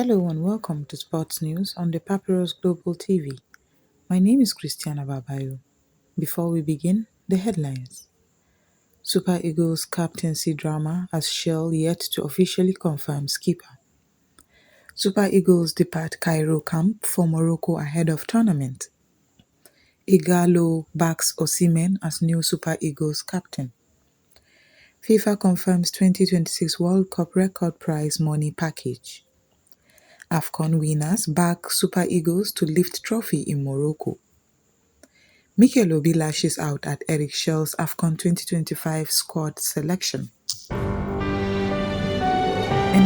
Hello and welcome to Sports News on the Papyrus Global TV. My name is Christiana Babayo. Before we begin, the headlines. Super Eagles captaincy drama as Chelle yet to officially confirm skipper. Super Eagles depart Cairo camp for Morocco ahead of tournament. Igalo backs Osimhen as new Super Eagles captain. FIFA confirms 2026 World Cup record prize money package. AFCON winners back Super Eagles to lift trophy in Morocco. Mikel Obi lashes out at Eric Chelle's AFCON 2025 squad selection. And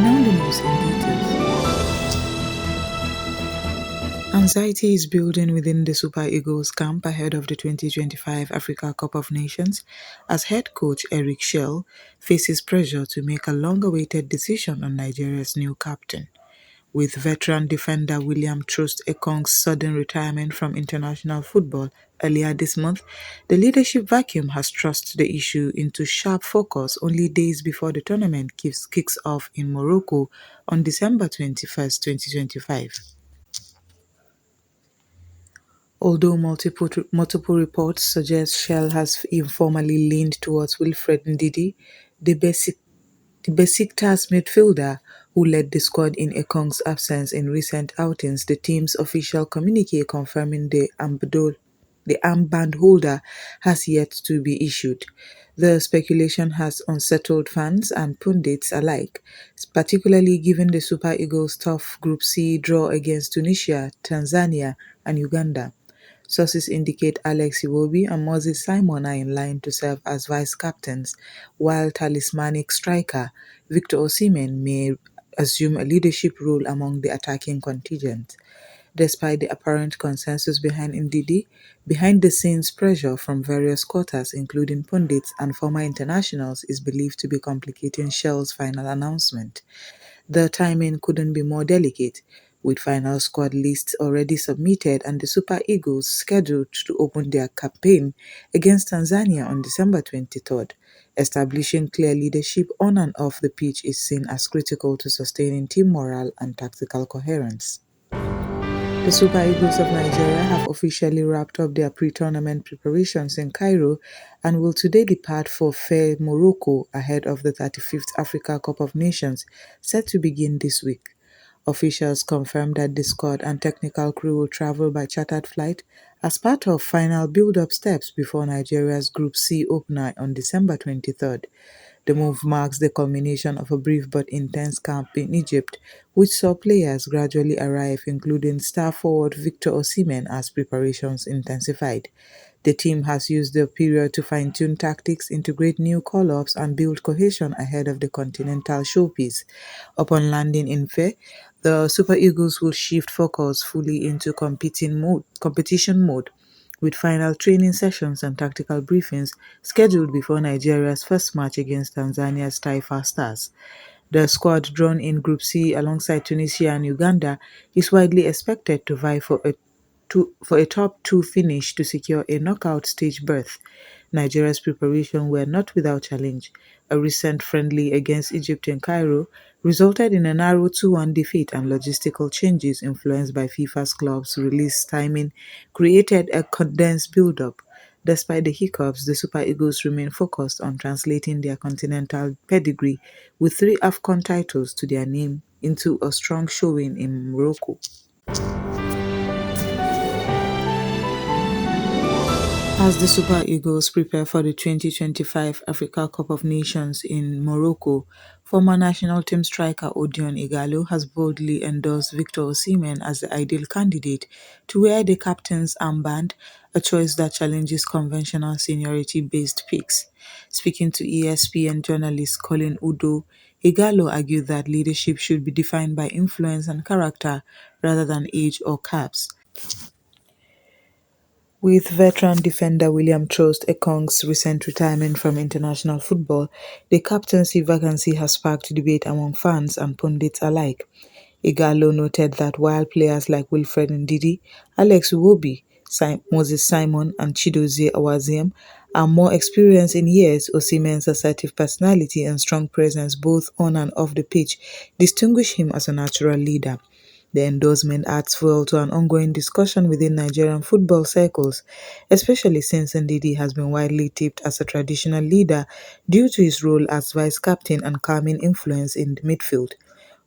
now the news in details. Anxiety is building within the Super Eagles camp ahead of the 2025 Africa Cup of Nations as head coach Eric Chelle faces pressure to make a long-awaited decision on Nigeria's new captain. With veteran defender William Troost Ekong's sudden retirement from international football earlier this month, the leadership vacuum has thrust the issue into sharp focus only days before the tournament kicks off in Morocco on December 21st, 2025. Although multiple reports suggest Shell has informally leaned towards Wilfred Ndidi, the Besiktas midfielder, who led the squad in Ekong's absence in recent outings, the team's official communique confirming the armband holder has yet to be issued. The speculation has unsettled fans and pundits alike, particularly given the Super Eagles' tough Group C draw against Tunisia, Tanzania, and Uganda. Sources indicate Alex Iwobi and Moses Simon are in line to serve as vice-captains, while talismanic striker Victor Osimhen may assume a leadership role among the attacking contingent. Despite the apparent consensus behind Ndidi, behind-the-scenes pressure from various quarters, including pundits and former internationals, is believed to be complicating Shell's final announcement. The timing couldn't be more delicate, with final squad lists already submitted and the Super Eagles scheduled to open their campaign against Tanzania on December 23rd. Establishing clear leadership on and off the pitch is seen as critical to sustaining team morale and tactical coherence. The Super Eagles of Nigeria have officially wrapped up their pre-tournament preparations in Cairo and will today depart for fair Morocco ahead of the 35th Africa Cup of Nations set to begin this week. Officials confirmed that the squad and technical crew will travel by chartered flight as part of final build-up steps before Nigeria's Group C opener on December 23rd. The move marks the culmination of a brief but intense camp in Egypt, which saw players gradually arrive, including star forward Victor Osimhen, as preparations intensified. The team has used the period to fine-tune tactics, integrate new call-ups, and build cohesion ahead of the continental showpiece. Upon landing in Fez, the Super Eagles will shift focus fully into competition mode, with final training sessions and tactical briefings scheduled before Nigeria's first match against Tanzania's Taifa Stars. The squad drawn in Group C alongside Tunisia and Uganda is widely expected to vie for a top two finish to secure a knockout stage berth. Nigeria's preparations were not without challenge. A recent friendly against Egypt in Cairo resulted in a narrow 2-1 defeat, and logistical changes influenced by FIFA's club's release timing created a condensed build-up. Despite the hiccups, the Super Eagles remain focused on translating their continental pedigree with 3 AFCON titles to their name into a strong showing in Morocco. As the Super Eagles prepare for the 2025 Africa Cup of Nations in Morocco, former national team striker Odion Igalo has boldly endorsed Victor Osimhen as the ideal candidate to wear the captain's armband, a choice that challenges conventional seniority-based picks. Speaking to ESPN journalist Colin Udo, Igalo argued that leadership should be defined by influence and character rather than age or caps. With veteran defender William Troost Ekong's recent retirement from international football, the captaincy vacancy has sparked debate among fans and pundits alike. Igalo noted that while players like Wilfred Ndidi, Alex Iwobi, Moses Simon and Chidozie Awaziem are more experienced in years. Osimhen's assertive personality and strong presence both on and off the pitch distinguish him as a natural leader. The endorsement adds fuel to an ongoing discussion within Nigerian football circles, especially since Ndidi has been widely tipped as a traditional leader due to his role as vice captain and calming influence in the midfield.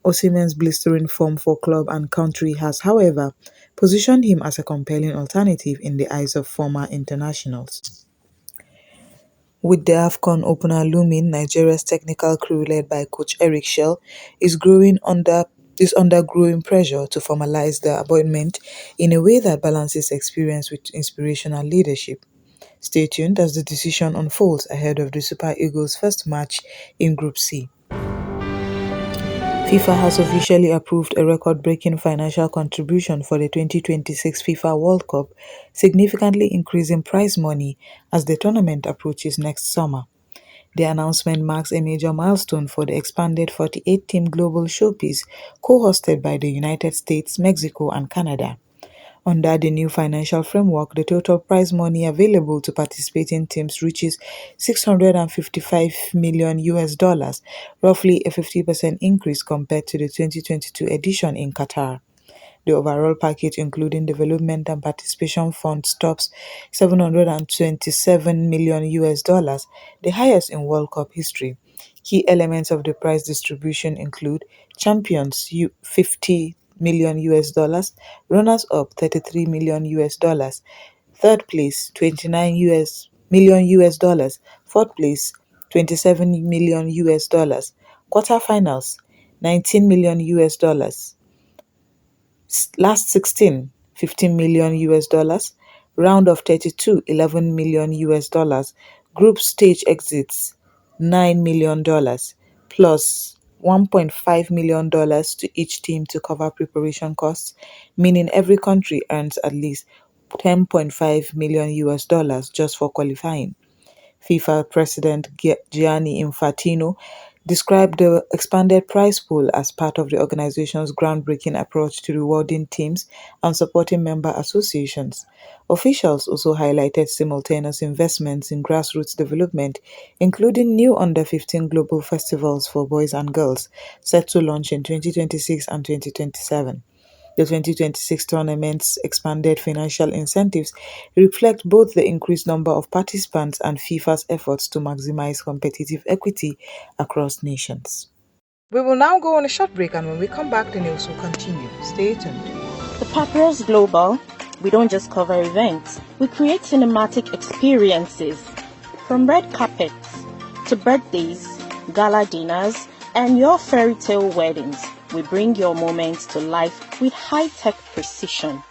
Osimhen's blistering form for club and country has, however, positioned him as a compelling alternative in the eyes of former internationals. With the AFCON opener looming, Nigeria's technical crew led by coach Eric Chelle is under growing pressure to formalize the appointment in a way that balances experience with inspirational leadership. Stay tuned as the decision unfolds ahead of the Super Eagles' first match in Group C. FIFA has officially approved a record-breaking financial contribution for the 2026 FIFA World Cup, significantly increasing prize money as the tournament approaches next summer. The announcement marks a major milestone for the expanded 48-team global showpiece co-hosted by the United States, Mexico, and Canada. Under the new financial framework, the total prize money available to participating teams reaches 655 million US dollars, roughly a 50% increase compared to the 2022 edition in Qatar. The overall package, including development and participation funds, tops 727 million US dollars, the highest in World Cup history. Key elements of the prize distribution include champions 50 million US dollars, runners up 33 million US dollars, third place 29 million US dollars, fourth place 27 million US dollars, quarterfinals 19 million US dollars, last 16, 15 million US dollars, round of 32, 11 million US dollars, group stage exits, $9 million, plus $1.5 million to each team to cover preparation costs, meaning every country earns at least 10.5 million US dollars just for qualifying. FIFA President Gianni Infantino described the expanded prize pool as part of the organization's groundbreaking approach to rewarding teams and supporting member associations. Officials also highlighted simultaneous investments in grassroots development, including new under-15 global festivals for boys and girls set to launch in 2026 and 2027. The 2026 tournament's expanded financial incentives reflect both the increased number of participants and FIFA's efforts to maximize competitive equity across nations. We will now go on a short break, and when we come back, the news will continue. Stay tuned. The Papyrus Global, we don't just cover events, we create cinematic experiences. From red carpets to birthdays, gala dinners, and your fairy tale weddings, we bring your moments to life with high-tech precision.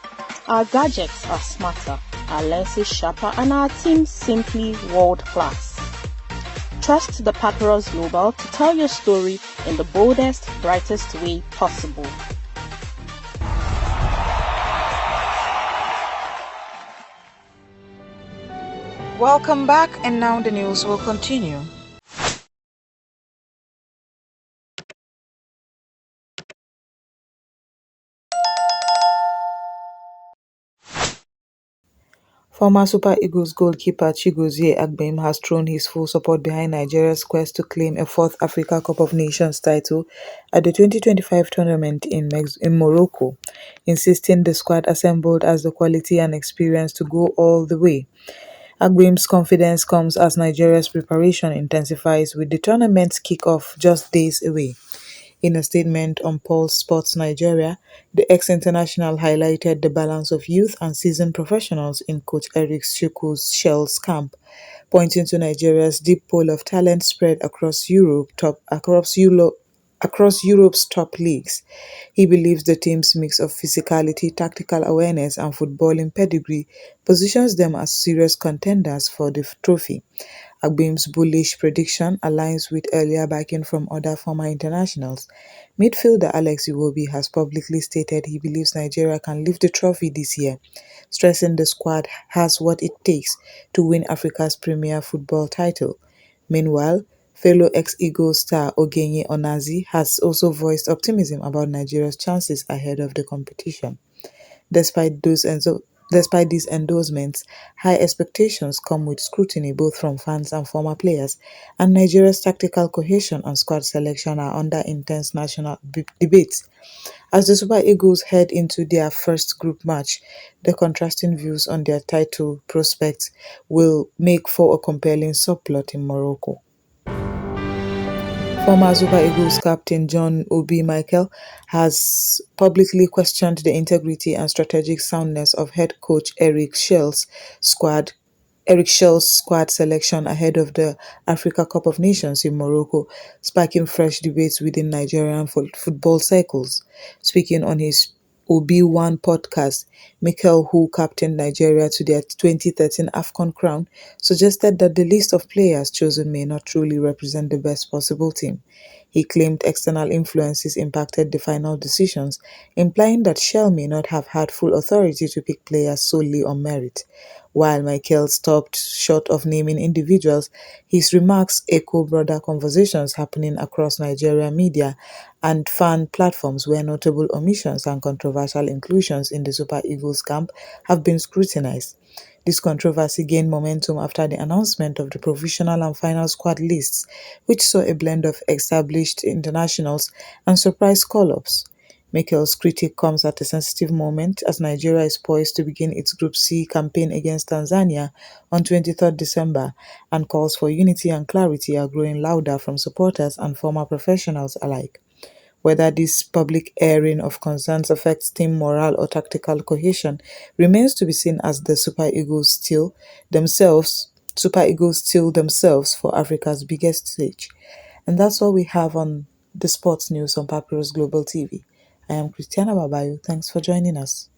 Our gadgets are smarter, our lenses sharper, and our team simply world-class. Trust the Papyrus Global to tell your story in the boldest, brightest way possible. Welcome back, and now the news will continue. Former Super Eagles goalkeeper Chigozie Agbem has thrown his full support behind Nigeria's quest to claim a fourth Africa Cup of Nations title at the 2025 tournament in Morocco, insisting the squad assembled has the quality and experience to go all the way. Agbem's confidence comes as Nigeria's preparation intensifies with the tournament's kick-off just days away. In a statement on Pulse Sports Nigeria, the ex-international highlighted the balance of youth and seasoned professionals in Coach Eric Shelle's camp, pointing to Nigeria's deep pool of talent spread across Europe's top leagues. He believes the team's mix of physicality, tactical awareness, and footballing pedigree positions them as serious contenders for the trophy. Agbem's bullish prediction aligns with earlier backing from other former internationals. Midfielder Alex Iwobi has publicly stated he believes Nigeria can lift the trophy this year, stressing the squad has what it takes to win Africa's premier football title. Meanwhile, fellow ex-Eagle star Ogenye Onazi has also voiced optimism about Nigeria's chances ahead of the competition. Despite those Despite these endorsements, high expectations come with scrutiny both from fans and former players, and Nigeria's tactical cohesion and squad selection are under intense national debate. As the Super Eagles head into their first group match, the contrasting views on their title prospects will make for a compelling subplot in Morocco. Former Super Eagles captain John Obi Mikel has publicly questioned the integrity and strategic soundness of head coach squad Eric Shell's squad selection ahead of the Africa Cup of Nations in Morocco, sparking fresh debates within Nigerian football circles. Speaking on his Obi-Wan podcast, Mikel, who captained Nigeria to their 2013 AFCON crown, suggested that the list of players chosen may not truly represent the best possible team. He claimed external influences impacted the final decisions, implying that Shell may not have had full authority to pick players solely on merit. While Michael stopped short of naming individuals, his remarks echo broader conversations happening across Nigerian media and fan platforms where notable omissions and controversial inclusions in the Super Eagles camp have been scrutinized. This controversy gained momentum after the announcement of the provisional and final squad lists, which saw a blend of established internationals and surprise call-ups. Mikel's critique comes at a sensitive moment as Nigeria is poised to begin its Group C campaign against Tanzania on 23rd December, and calls for unity and clarity are growing louder from supporters and former professionals alike. Whether this public airing of concerns affects team morale or tactical cohesion remains to be seen as the Super Eagles still themselves for Africa's biggest stage. And that's all we have on the sports news on Papyrus Global TV. I am Christiana Babayu. Thanks for joining us.